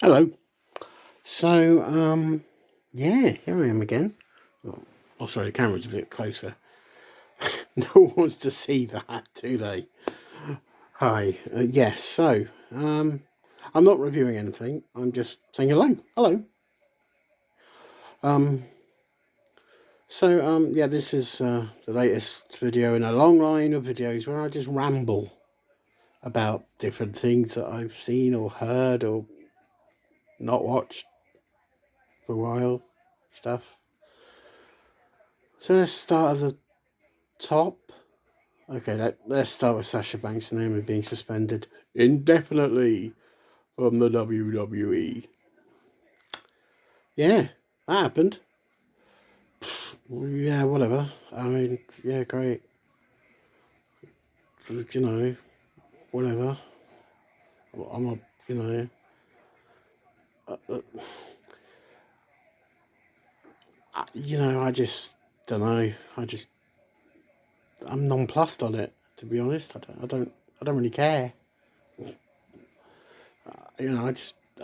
Hello. So, yeah, here I am again. Oh, sorry, the camera's a bit closer. No one wants to see that, do they? Hi. Yes. So, I'm not reviewing anything. I'm just saying hello. Hello. Um. Yeah, this is the latest video in a long line of videos where I just ramble about different things that I've seen or heard or not watched for a while. Stuff. So let's start at the top. Okay, let's start with Sasha Banks and Naomi being suspended indefinitely from the WWE. Yeah, that happened. Yeah, whatever. I mean, yeah, great. You know, whatever. I'm not, you know. I just don't know. I'm nonplussed on it. To be honest, I don't really care. I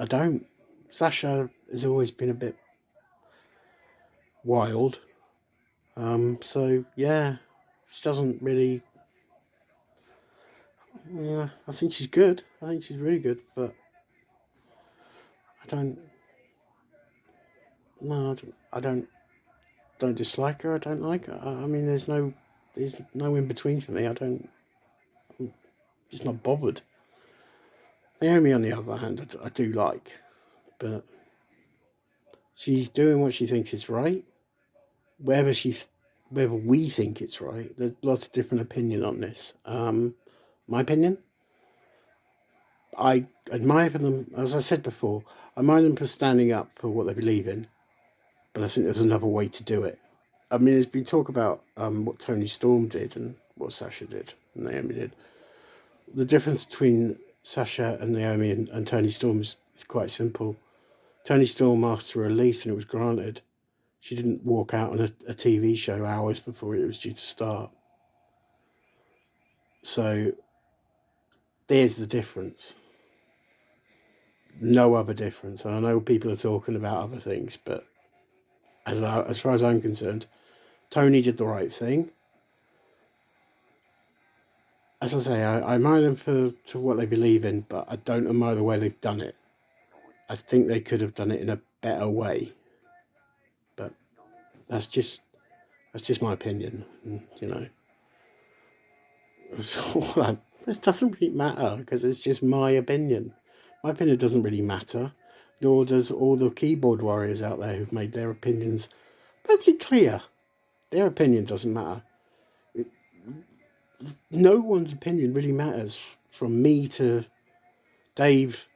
don't. Sasha has always been a bit wild. So yeah, she doesn't really. Yeah, I think she's good. I think she's really good, but I don't. No, don't dislike her. I don't like her. I mean, there's no in between for me. I'm just not bothered. Naomi, on the other hand, I do like, but she's doing what she thinks is right. Whether whether we think it's right, there's lots of different opinion on this. My opinion, I admire them. As I said before, I admire them for standing up for what they believe in. But I think there's another way to do it. I mean, there's been talk about what Tony Storm did and what Sasha did and Naomi did. The difference between Sasha and Naomi and Tony Storm is quite simple. Tony Storm asked for a release and it was granted. She didn't walk out on a TV show hours before it was due to start. So there's the difference. No other difference. And I know people are talking about other things, but as far as I'm concerned, Tony did the right thing. As I say, I admire them for what they believe in, but I don't admire the way they've done it. I think they could have done it in a better way, but that's just my opinion. So it doesn't really matter because it's just my opinion. My opinion doesn't really matter, nor does all the keyboard warriors out there who've made their opinions perfectly clear. Their opinion doesn't matter. No one's opinion really matters, from me to Dave.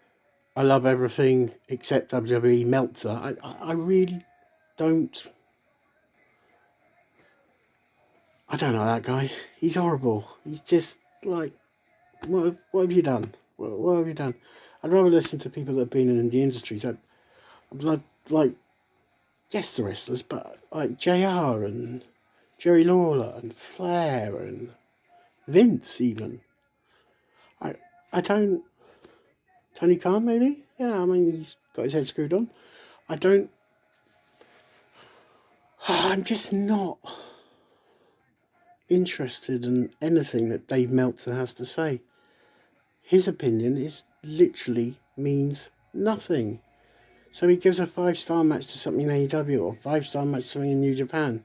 I love everything except WWE Meltzer. I really don't. I don't know that guy. He's horrible. He's just like, what have you done? What have you done? I'd rather listen to people that have been in the industries. I'd like, yes, the wrestlers, but like JR and Jerry Lawler and Flair and Vince even. I I don't. Tony Khan maybe? Yeah, I mean he's got his head screwed on. I don't. I'm just not interested in anything that Dave Meltzer has to say. His opinion is literally means nothing. So he gives a 5-star match to something in AEW or a 5-star match to something in New Japan,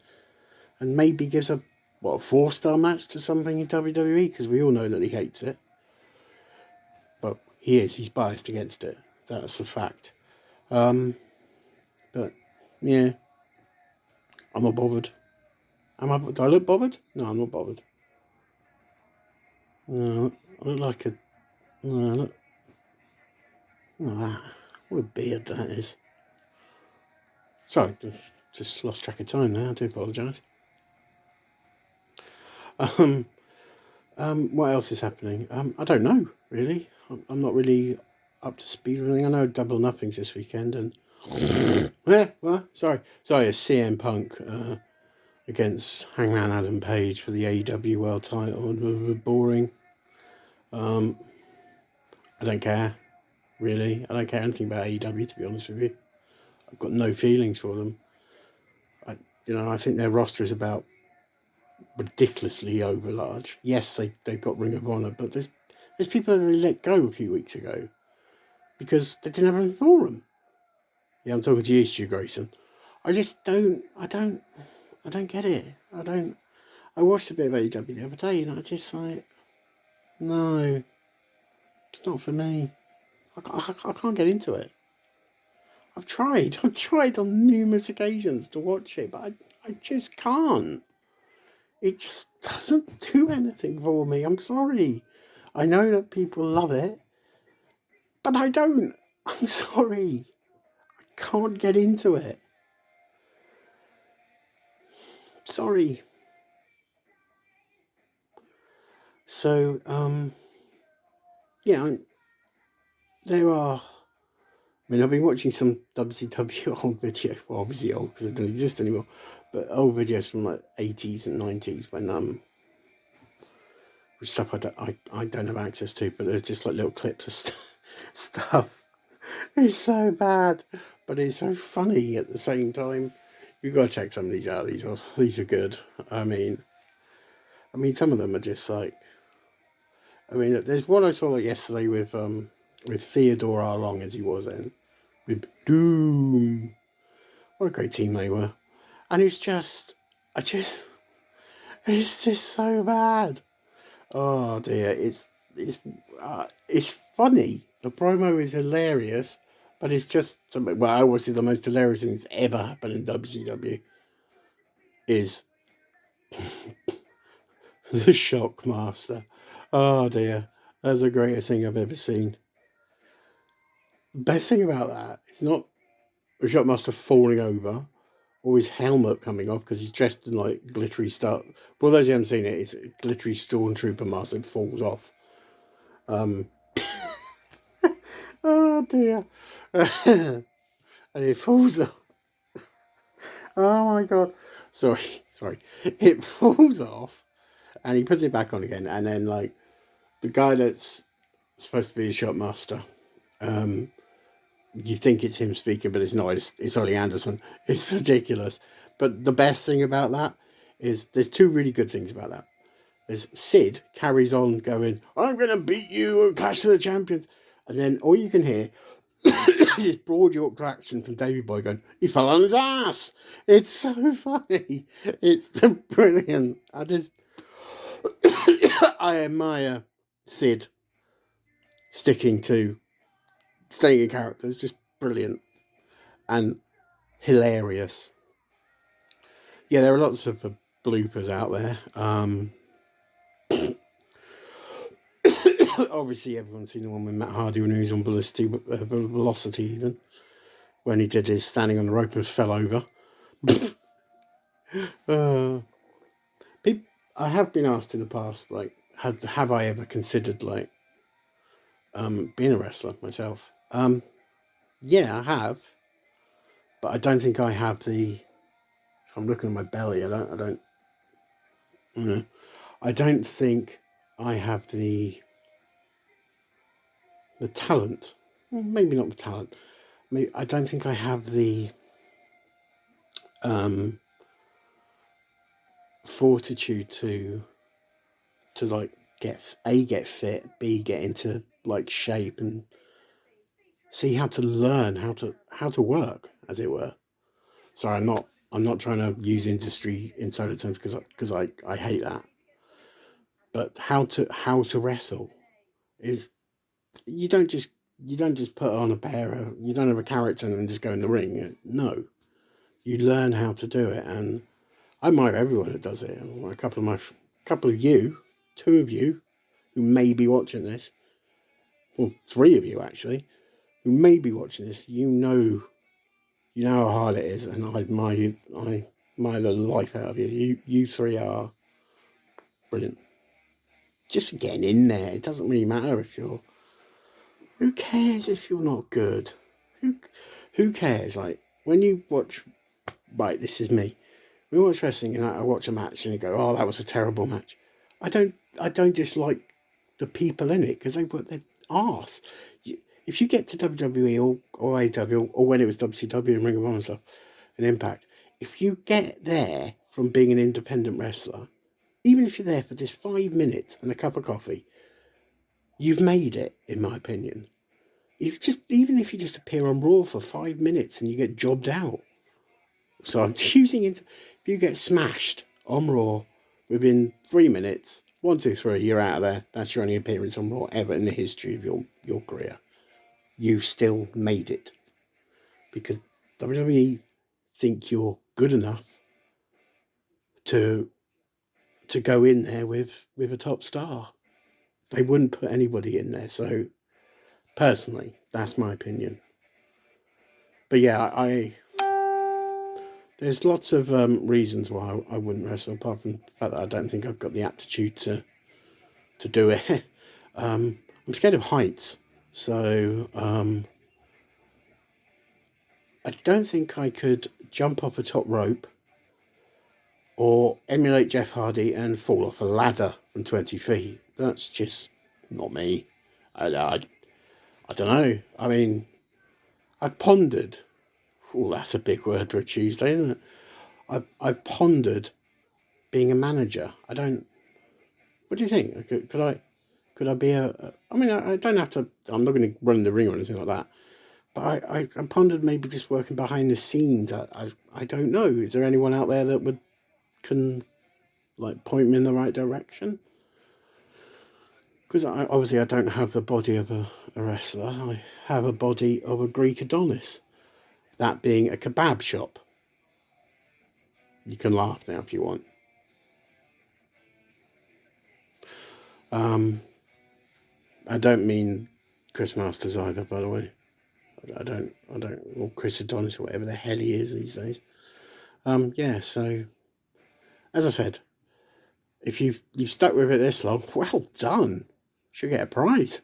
and maybe gives a 4-star match to something in WWE because we all know that he hates it. But he's biased against it. That's a fact. But yeah, I'm not bothered. Do I look bothered? No, I'm not bothered. No, I look like a. No, I look that. What a beard that is. Sorry, just lost track of time there. I do apologise. What else is happening? I don't know really. I'm not really up to speed with anything. I know Double or Nothing's this weekend, and yeah, well, sorry, it's CM Punk against Hangman Adam Page for the AEW World Title. Boring. I don't care. really. I don't care anything about AEW, to be honest with you. I've got no feelings for them. I think their roster is about ridiculously over large. Yes, they've got Ring of Honor, but there's people that they let go a few weeks ago because they didn't have anything for them. Yeah, I'm talking to you, Stu Grayson. I just I don't get it. I watched a bit of AEW the other day and I just like, no, it's not for me. I can't get into it. I've tried on numerous occasions to watch it, but I just can't. It just doesn't do anything for me. I'm sorry. I know that people love it, but I don't. I'm sorry. I can't get into it. Sorry. So, yeah, there are. I mean, I've been watching some WCW old videos. Well, obviously old because they don't exist anymore. But old videos from like 80s and 90s when stuff I don't have access to, but there's just like little clips of stuff. It's so bad, but it's so funny at the same time. You've got to check some of these out. These are good. I mean, some of them are just like. I mean, there's one I saw yesterday with Theodore Arlong as he was then, with Doom. What a great team they were, and it's just so bad. Oh dear, it's funny. The promo is hilarious, but it's just something. Well, obviously the most hilarious thing that's ever happened in WCW is the Shockmaster. Oh dear, that's the greatest thing I've ever seen. Best thing about that is not the Shockmaster falling over or his helmet coming off because he's dressed in like glittery stuff. For those who haven't seen it, it's a glittery stormtrooper mask that falls off. Oh dear. And it falls off. Oh my god. Sorry. It falls off and he puts it back on again. And then like the guy that's supposed to be a shot master, you think it's him speaking, but it's not. It's Ollie Anderson. It's ridiculous. But the best thing about that is there's two really good things about that. There's Sid carries on going, I'm going to beat you at Clash of the Champions. And then all you can hear is this broad Yorkshire accent from Davey Boy going, he fell on his ass. It's so funny. It's so brilliant. I admire Sid staying in character. It's just brilliant and hilarious. Yeah, there are lots of bloopers out there. Obviously, everyone's seen the one with Matt Hardy when he was on Velocity even, when he did his standing on the rope and fell over. I have been asked in the past, like, have I ever considered like being a wrestler myself? Yeah, I have, but I don't think I have the. I'm looking at my belly. I don't. I don't think I have the talent. Well, maybe not the talent. I don't think I have the fortitude to like get fit, B, get into like shape and see how to learn how to work, as it were. Sorry, I'm not trying to use industry insider terms because I hate that. But how to wrestle is you don't just put on you don't have a character and then just go in the ring. No, you learn how to do it, and I admire everyone that does it. A couple of you, two of you, who may be watching this, well, three of you actually, who may be watching this, you know how hard it is, and I admire you. I admire the life out of you. You three are brilliant. Just for getting in there. It doesn't really matter if you're. Who cares if you're not good? Who cares? Like when you watch. Right, this is me. When you watch wrestling and I watch a match and you go, "Oh, that was a terrible match." I don't dislike the people in it because they put their arse. If you get to WWE or AEW or when it was WCW and Ring of Honor and stuff, and Impact, if you get there from being an independent wrestler, even if you're there for just 5 minutes and a cup of coffee, you've made it, in my opinion. Even if you just appear on Raw for 5 minutes and you get jobbed out. So I'm choosing it. If you get smashed on Raw within 3 minutes, 1, 2, 3, you're out of there. That's your only appearance on Raw ever in the history of your career. You've still made it. Because WWE think you're good enough to go in there with a top star. They wouldn't put anybody in there. So personally, that's my opinion. But yeah, there's lots of reasons why I wouldn't wrestle, apart from the fact that I don't think I've got the aptitude to do it. I'm scared of heights, so I don't think I could jump off a top rope or emulate Jeff Hardy and fall off a ladder from 20 feet. That's just not me. I don't know. I mean, I've pondered. Oh, that's a big word for a Tuesday, isn't it? I've pondered being a manager. I don't. What do you think? Could I be I mean, I don't have to. I'm not going to run the ring or anything like that. But I pondered maybe just working behind the scenes. I don't know. Is there anyone out there that can like point me in the right direction? Because obviously I don't have the body of a wrestler. I have a body of a Greek Adonis. That being a kebab shop. You can laugh now if you want. I don't mean Chris Masters either, by the way. I don't, or Chris Adonis or whatever the hell he is these days. Yeah, so, as I said, if you've stuck with it this long, well done. Should get a prize.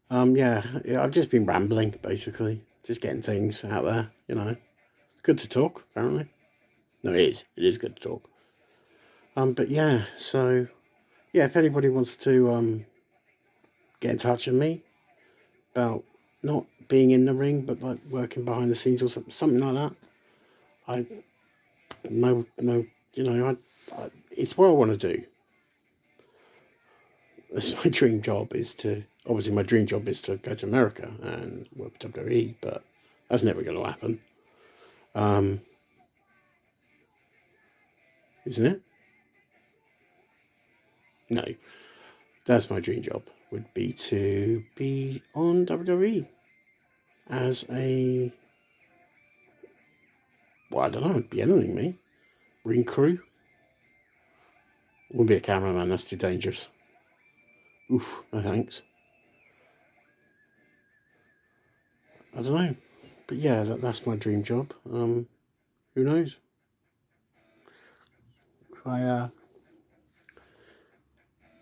Yeah, I've just been rambling, basically. Just getting things out there, you know. It's good to talk, apparently. No, it is. It is good to talk. But yeah, so, yeah, if anybody wants to get in touch with me about not being in the ring, but like working behind the scenes or something like that, it's what I want to do. That's my dream job obviously my dream job is to go to America and work for WWE, but that's never going to happen. Isn't it? No, that's my dream job, would be to be on WWE as I don't know, it'd be anything, me. Ring crew. Wouldn't be a cameraman, that's too dangerous. Oof, no thanks. I don't know. But yeah, that's my dream job. Who knows?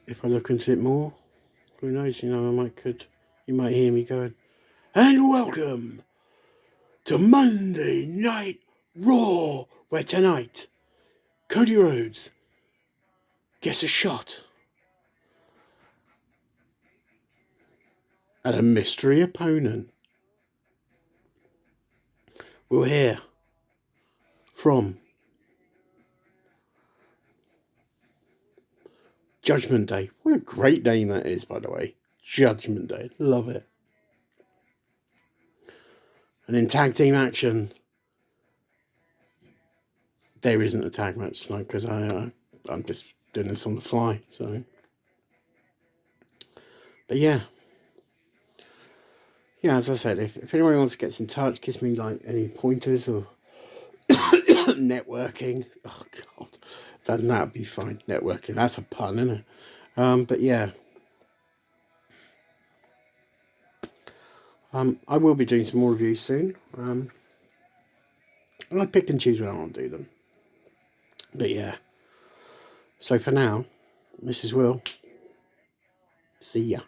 If I look into it more, who knows? You know, you might hear me going, and welcome to Monday Night Raw, where tonight Cody Rhodes gets a shot at a mystery opponent. We'll hear from Judgment Day. What a great name that is, by the way. Judgment Day. Love it. And in tag team action, there isn't a tag match tonight because I'm just doing this on the fly. So, but yeah. Yeah, as I said, if anyone wants to get in touch, gives me like any pointers or networking. Oh God, then that'd be fine. Networking, that's a pun, isn't it? But yeah. I will be doing some more reviews soon. And I pick and choose when I want to do them. But yeah. So for now, Mrs. Will, see ya.